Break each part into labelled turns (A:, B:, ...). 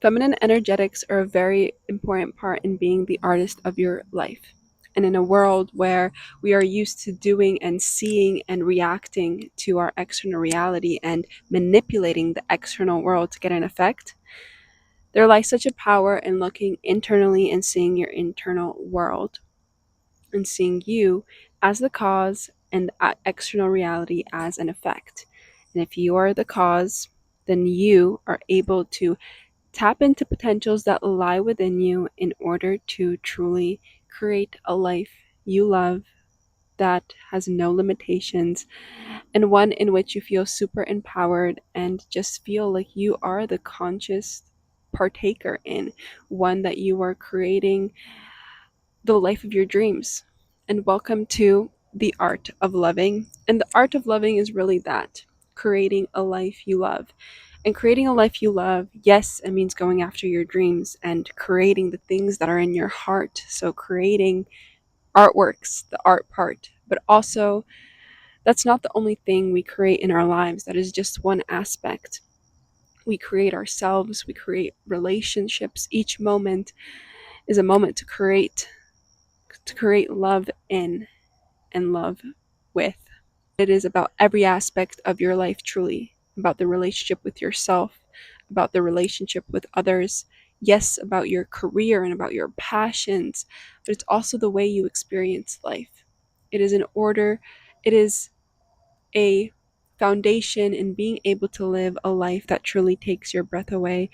A: Feminine energetics are a very important part in being the artist of your life. And in a world where we are used to doing and seeing and reacting to our external reality and manipulating the external world to get an effect, there lies such a power in looking internally and seeing your internal world and seeing you as the cause and the external reality as an effect. And if you are the cause, then you are able to tap into potentials that lie within you in order to truly create a life you love that has no limitations, and one in which you feel super empowered and just feel like you are the conscious partaker in, one that you are creating the life of your dreams. And welcome to the art of loving. And the art of loving is really that, creating a life you love. And creating a life you love, yes, it means going after your dreams and creating the things that are in your heart. So creating artworks, the art part, but also that's not the only thing we create in our lives. That is just one aspect. We create ourselves, we create relationships. Each moment is a moment to create love in and love with. It is about every aspect of your life, truly, about the relationship with yourself, about the relationship with others, yes, about your career and about your passions, but it's also the way you experience life. It is an order, it is a foundation in being able to live a life that truly takes your breath away,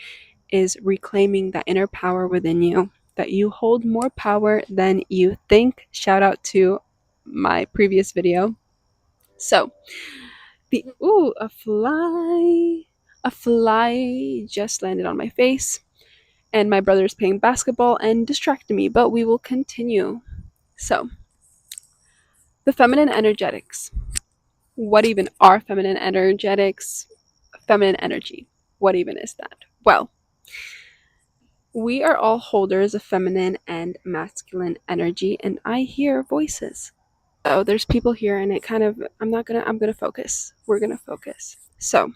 A: is reclaiming that inner power within you, that you hold more power than you think. Shout out to my previous video. So, a fly just landed on my face, and my brother's playing basketball and distracted me, but we will continue. So, the feminine energetics. What even are feminine energetics? Feminine energy. What even is that? Well, we are all holders of feminine and masculine energy, and I hear voices. So there's people here, and it kind of, I'm gonna focus. We're gonna focus. So,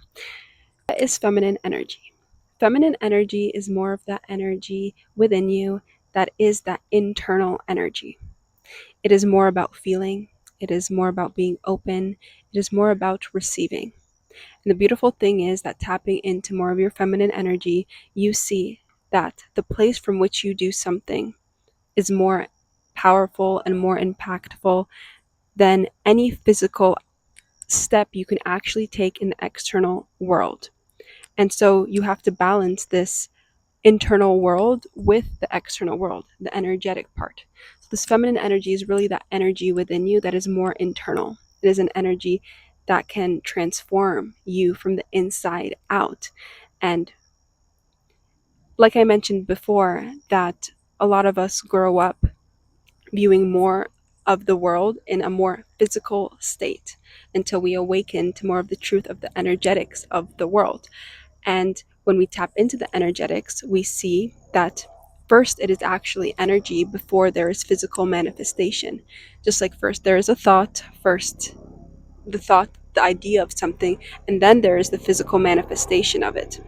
A: what is feminine energy? Feminine energy is more of that energy within you that is that internal energy. It is more about feeling, it is more about being open, it is more about receiving. And the beautiful thing is that tapping into more of your feminine energy, you see that the place from which you do something is more powerful and more impactful than any physical step you can actually take in the external world. And so you have to balance this internal world with the external world, the energetic part. So this feminine energy is really that energy within you that is more internal. It is an energy that can transform you from the inside out. And like I mentioned before, that a lot of us grow up viewing more of the world in a more physical state until we awaken to more of the truth of the energetics of the world. And when we tap into the energetics, we see that first it is actually energy before there is physical manifestation. Just like first there is a thought, first the thought, the idea of something, and then there is the physical manifestation of it.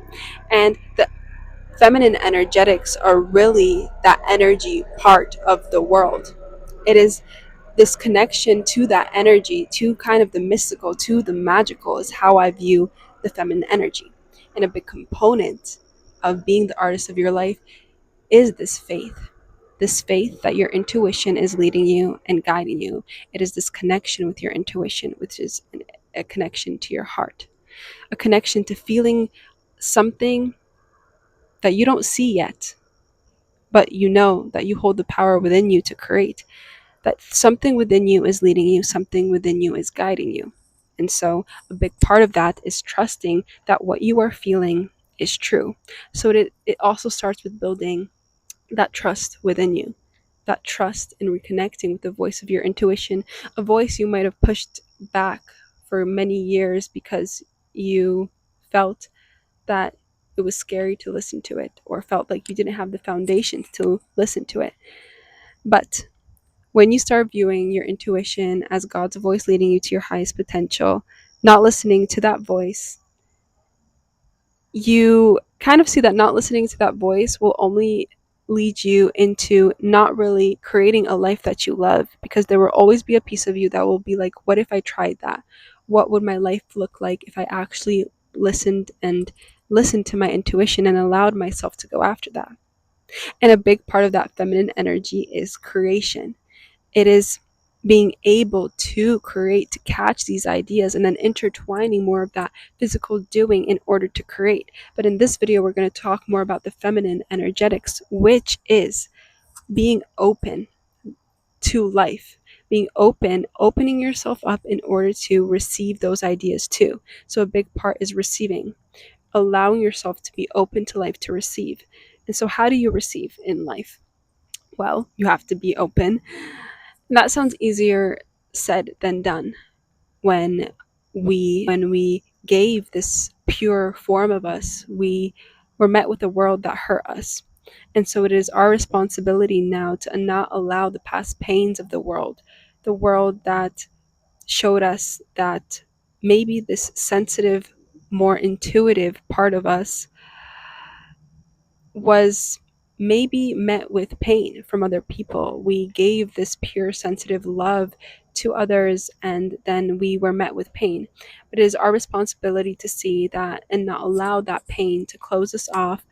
A: And the feminine energetics are really that energy part of the world. It is this connection to that energy, to kind of the mystical, to the magical, is how I view the feminine energy. And a big component of being the artist of your life is this faith that your intuition is leading you and guiding you. It is this connection with your intuition, which is a connection to your heart, a connection to feeling something that you don't see yet, but you know that you hold the power within you to create, that something within you is leading you, something within you is guiding you. And so a big part of that is trusting that what you are feeling is true. So it also starts with building that trust within you, that trust in reconnecting with the voice of your intuition, a voice you might have pushed back for many years because you felt that it was scary to listen to it or felt like you didn't have the foundations to listen to it. But when you start viewing your intuition as God's voice leading you to your highest potential, not listening to that voice, you kind of see that not listening to that voice will only lead you into not really creating a life that you love, because there will always be a piece of you that will be like, what if I tried that? What would my life look like if I actually listened to my intuition and allowed myself to go after that? And a big part of that feminine energy is creation. It is being able to create, to catch these ideas, and then intertwining more of that physical doing in order to create. But in this video, we're going to talk more about the feminine energetics, which is being open to life, being open, opening yourself up in order to receive those ideas too. So a big part is receiving, allowing yourself to be open to life, to receive. And so, how do you receive in life? Well, you have to be open. And that sounds easier said than done when we gave this pure form of us, we were met with a world that hurt us. And so it is our responsibility now to not allow the past pains of the world that showed us that maybe this sensitive, more intuitive part of us was maybe met with pain from other people. We gave this pure, sensitive love to others, and then we were met with pain. But it is our responsibility to see that and not allow that pain to close us off,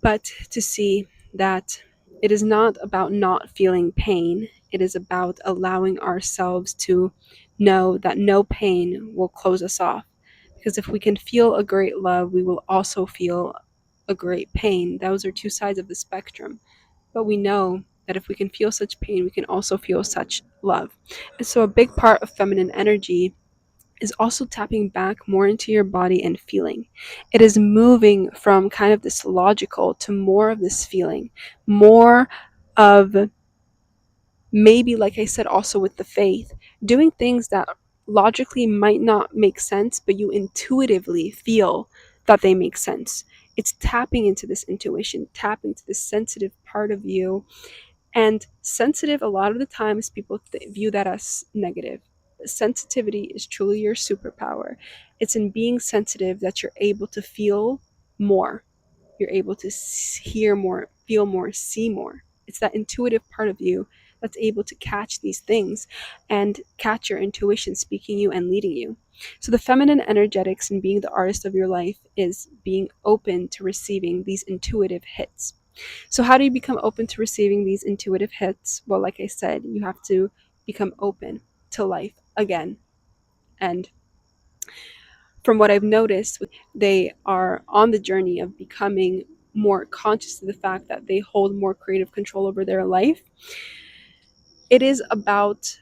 A: but to see that it is not about not feeling pain. It is about allowing ourselves to know that no pain will close us off. Because if we can feel a great love, we will also feel a great pain. Those are two sides of the spectrum. But we know that if we can feel such pain, we can also feel such love. And so, a big part of feminine energy is also tapping back more into your body and feeling. It is moving from kind of this logical to more of this feeling, more of maybe, like I said, also with the faith, doing things that logically might not make sense, but you intuitively feel that they make sense. It's tapping into this intuition, tapping to this sensitive part of you. And sensitive, a lot of the times, people view that as negative. Sensitivity is truly your superpower. It's in being sensitive that you're able to feel more, you're able to hear more, feel more, see more. It's that intuitive part of you that's able to catch these things and catch your intuition speaking you and leading you. So, the feminine energetics and being the artist of your life is being open to receiving these intuitive hits. So, how do you become open to receiving these intuitive hits? Well, like I said, you have to become open to life again. And from what I've noticed, they are on the journey of becoming more conscious of the fact that they hold more creative control over their life. It is about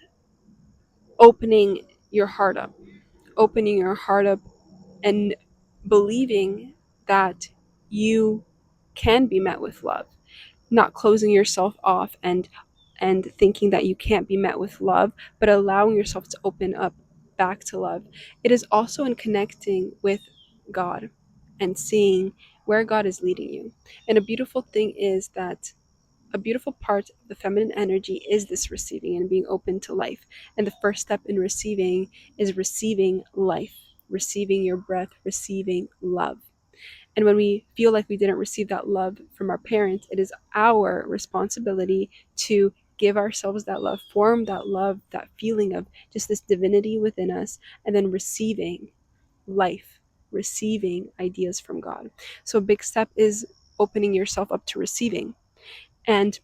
A: opening your heart up, opening your heart up and believing that you can be met with love, not closing yourself off and thinking that you can't be met with love, but allowing yourself to open up back to love. It is also in connecting with God and seeing where God is leading you. And a beautiful thing is that a beautiful part of the feminine energy is this receiving and being open to life. And the first step in receiving is receiving life, receiving your breath, receiving love. And when we feel like we didn't receive that love from our parents, it is our responsibility to give ourselves that love, form that love, that feeling of just this divinity within us, and then receiving life, receiving ideas from God. So a big step is opening yourself up to receiving. And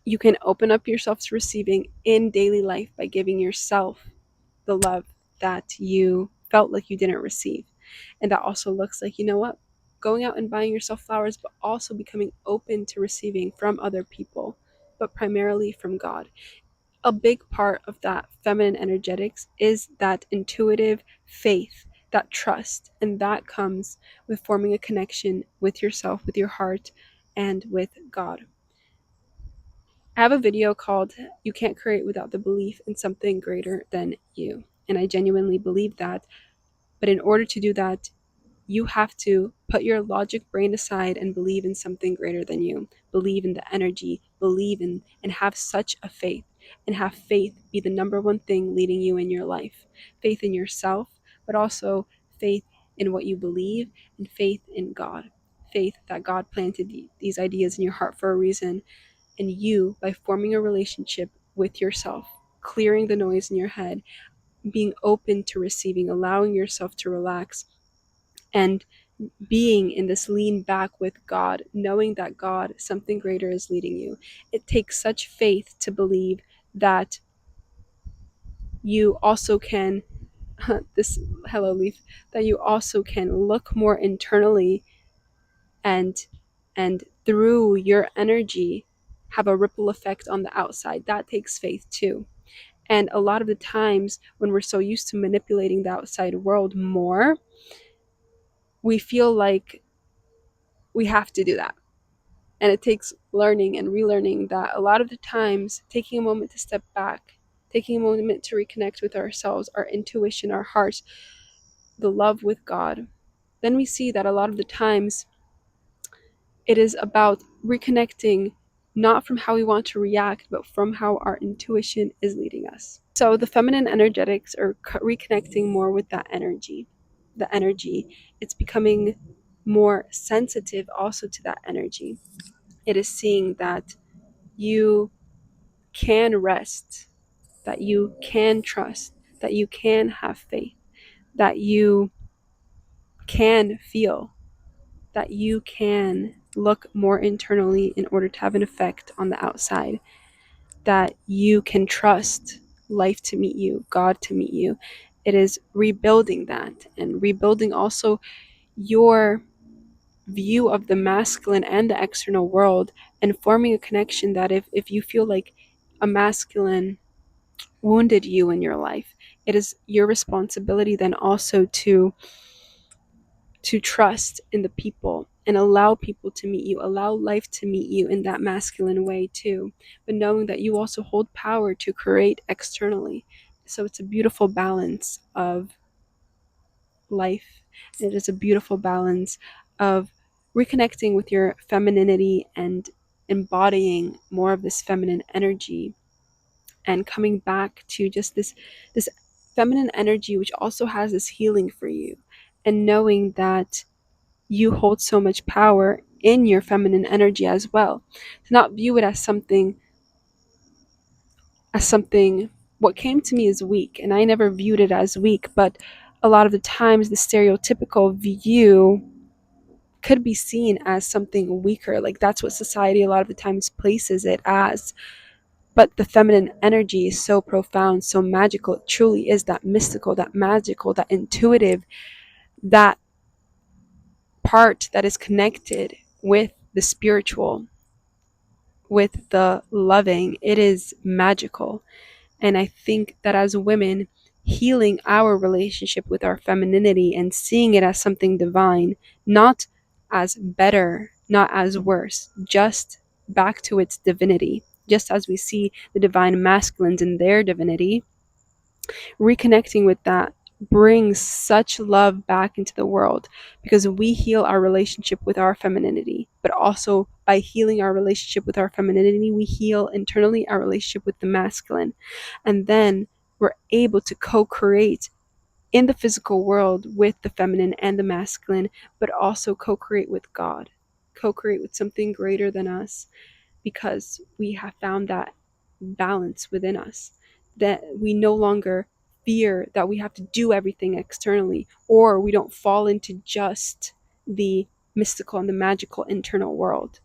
A: you can open up yourself to receiving in daily life by giving yourself the love that you felt like you didn't receive. And that also looks like, you know what? Going out and buying yourself flowers, but also becoming open to receiving from other people, but primarily from God. A big part of that feminine energetics is that intuitive faith, that trust, and that comes with forming a connection with yourself, with your heart, and with God. I have a video called You Can't Create Without the Belief in Something Greater Than You. And I genuinely believe that. But in order to do that, you have to put your logic brain aside and believe in something greater than you. Believe in the energy, believe in and have such a faith. And have faith be the number one thing leading you in your life. Faith in yourself, but also faith in what you believe, and faith in God. Faith that God planted these ideas in your heart for a reason, and you, by forming a relationship with yourself, clearing the noise in your head, being open to receiving, allowing yourself to relax, and being in this lean back with God, knowing that God, something greater, is leading you. It takes such faith to believe that you also can, this hello leaf, that you also can look more internally and through your energy have a ripple effect on the outside. That takes faith too. And a lot of the times when we're so used to manipulating the outside world more, we feel like we have to do that. And it takes learning and relearning that a lot of the times, taking a moment to step back, taking a moment to reconnect with ourselves, our intuition, our hearts, the love with God, then we see that a lot of the times it is about reconnecting not from how we want to react, but from how our intuition is leading us. So the feminine energetics are reconnecting more with that energy. The energy, it's becoming more sensitive also to that energy. It is seeing that you can rest, that you can trust, that you can have faith, that you can feel, that you can look more internally in order to have an effect on the outside, that you can trust life to meet you, God to meet you. It is rebuilding that and rebuilding also your view of the masculine and the external world, and forming a connection that if you feel like a masculine wounded you in your life, it is your responsibility then also to trust in the people and allow people to meet you, allow life to meet you in that masculine way too, but knowing that you also hold power to create externally. So it's a beautiful balance of life. It is a beautiful balance of reconnecting with your femininity and embodying more of this feminine energy, and coming back to just this feminine energy which also has this healing for you, and knowing that you hold so much power in your feminine energy as well. To not view it as something what came to me as weak, and I never viewed it as weak, but a lot of the times the stereotypical view could be seen as something weaker. Like that's what society a lot of the times places it as. But the feminine energy is so profound, so magical. It truly is that mystical, that magical, that intuitive, that part that is connected with the spiritual, with the loving. It is magical. And I think that as women, healing our relationship with our femininity and seeing it as something divine, not as better, not as worse, just back to its divinity. Just as we see the divine masculines in their divinity, reconnecting with that brings such love back into the world, because we heal our relationship with our femininity, but also by healing our relationship with our femininity, we heal internally our relationship with the masculine. And then we're able to co-create in the physical world with the feminine and the masculine, but also co-create with God, co-create with something greater than us, because we have found that balance within us, that we no longer fear that we have to do everything externally, or we don't fall into just the mystical and the magical internal world.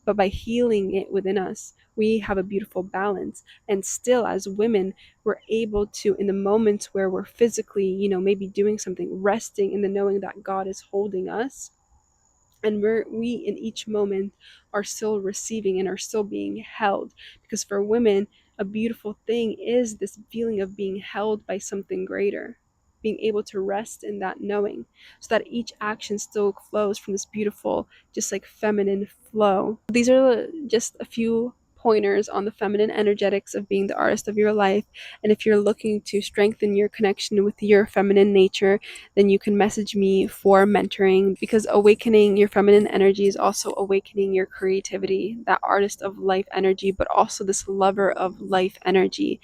A: But by healing it within us, we have a beautiful balance. And still, as women, we're able to, in the moments where we're physically, maybe doing something, resting in the knowing that God is holding us, and we in each moment are still receiving and are still being held. Because for women, a beautiful thing is this feeling of being held by something greater, being able to rest in that knowing, so that each action still flows from this beautiful, just like feminine flow. These are just a few pointers on the feminine energetics of being the artist of your life. And if you're looking to strengthen your connection with your feminine nature, then you can message me for mentoring, because awakening your feminine energy is also awakening your creativity, that artist of life energy, but also this lover of life energy,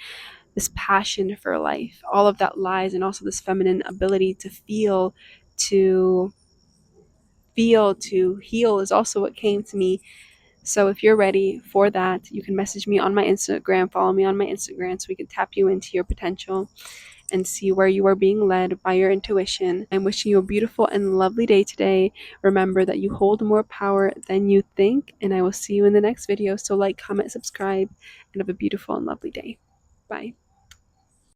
A: this passion for life. All of that lies, and also this feminine ability to feel to feel, to heal is also what came to me. So if you're ready for that, you can message me on my Instagram, follow me on my Instagram so we can tap you into your potential and see where you are being led by your intuition. I'm wishing you a beautiful and lovely day today. Remember that you hold more power than you think, and I will see you in the next video. So like, comment, subscribe, and have a beautiful and lovely day. Bye.